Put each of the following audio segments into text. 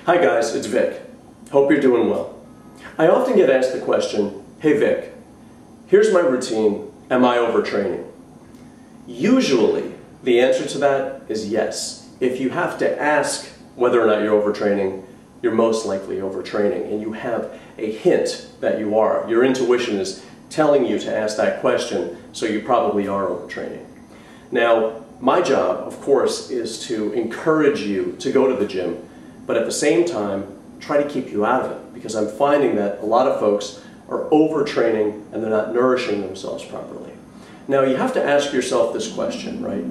Hi guys, it's Vic. Hope you're doing well. I often get asked the question, hey Vic, here's my routine, am I overtraining? Usually, the answer to that is yes. If you have to ask whether or not you're overtraining, you're most likely overtraining, and you have a hint that you are. Your intuition is telling you to ask that question, so you probably are overtraining. Now, my job, of course, is to encourage you to go to the gym, but at the same time, try to keep you out of it, because I'm finding that a lot of folks are overtraining and they're not nourishing themselves properly. Now, you have to ask yourself this question, right?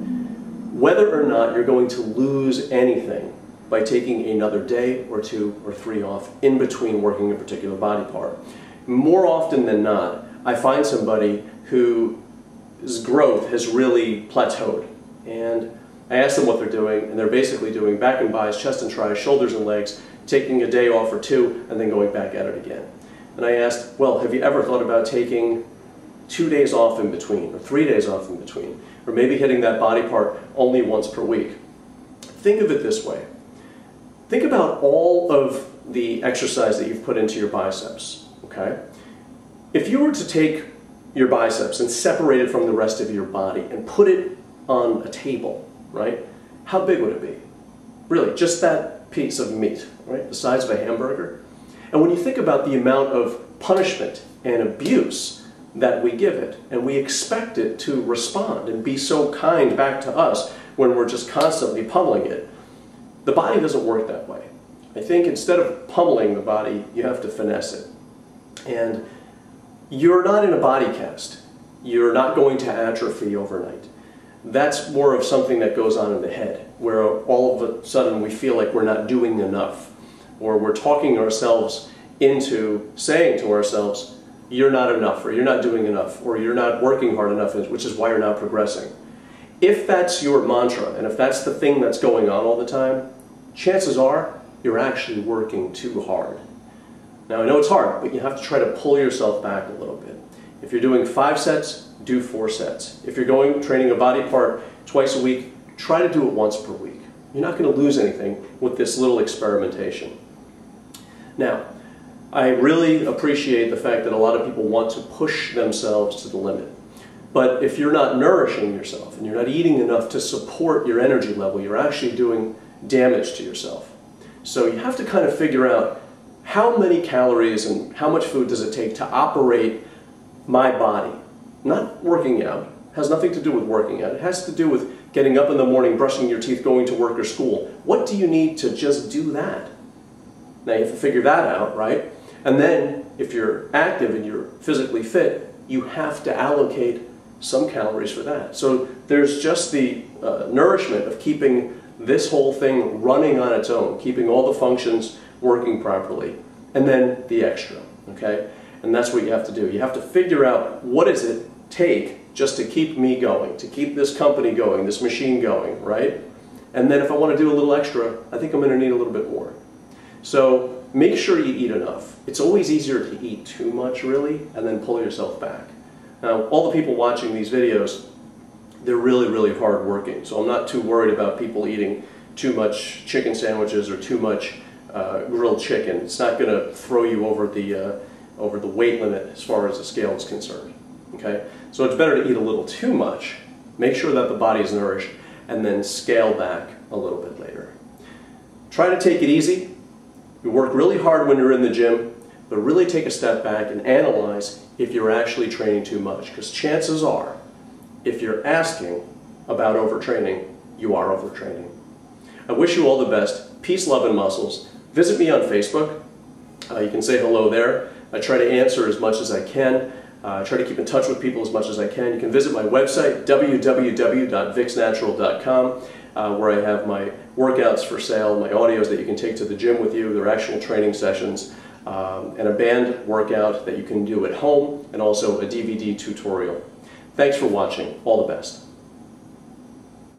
Whether or not you're going to lose anything by taking another day or 2 or 3 off in between working a particular body part. More often than not, I find somebody whose growth has really plateaued. And I ask them what they're doing, and they're basically doing back and bis, chest and tris, shoulders and legs, taking a day off or 2, and then going back at it again. And I asked, well, have you ever thought about taking 2 days off in between, or 3 days off in between, or maybe hitting that body part only once per week? Think of it this way. Think about all of the exercise that you've put into your biceps, okay? If you were to take your biceps and separate it from the rest of your body and put it on a table, right? How big would it be? Really, just that piece of meat, right? The size of a hamburger. And when you think about the amount of punishment and abuse that we give it, and we expect it to respond and be so kind back to us when we're just constantly pummeling it, the body doesn't work that way. I think instead of pummeling the body, you have to finesse it. And you're not in a body cast. You're not going to atrophy overnight. That's more of something that goes on in the head, where all of a sudden we feel like we're not doing enough, or we're talking ourselves into saying to ourselves, you're not enough, or you're not doing enough, or you're not working hard enough, which is why you're not progressing. If that's your mantra, and if that's the thing that's going on all the time, chances are you're actually working too hard. Now, I know it's hard, but you have to try to pull yourself back a little bit. If you're doing 5 sets, do 4 sets. If you're training a body part twice a week, try to do it once per week. You're not going to lose anything with this little experimentation. Now, I really appreciate the fact that a lot of people want to push themselves to the limit. But if you're not nourishing yourself and you're not eating enough to support your energy level, you're actually doing damage to yourself. So you have to kind of figure out how many calories and how much food does it take to operate my body. Not working out. It has nothing to do with working out. It has to do with getting up in the morning, brushing your teeth, going to work or school. What do you need to just do that? Now you have to figure that out, right? And then if you're active and you're physically fit, you have to allocate some calories for that. So there's just the nourishment of keeping this whole thing running on its own, keeping all the functions working properly, and then the extra, okay? And that's what you have to do. You have to figure out what does it take just to keep me going, to keep this company going, this machine going, right? And then if I want to do a little extra, I think I'm going to need a little bit more. So make sure you eat enough. It's always easier to eat too much, really, and then pull yourself back. Now, all the people watching these videos, they're really, really hard working. So I'm not too worried about people eating too much chicken sandwiches or too much grilled chicken. It's not going to throw you over the weight limit as far as the scale is concerned. Okay? So it's better to eat a little too much, make sure that the body is nourished, and then scale back a little bit later. Try to take it easy. You work really hard when you're in the gym, but really take a step back and analyze if you're actually training too much. Because chances are, if you're asking about overtraining, you are overtraining. I wish you all the best. Peace, love, and muscles. Visit me on Facebook. You can say hello there. I try to answer as much as I can. I try to keep in touch with people as much as I can. You can visit my website, www.vicsnatural.com, where I have my workouts for sale, my audios that you can take to the gym with you, they're actual training sessions, and a band workout that you can do at home, and also a DVD tutorial. Thanks for watching. All the best.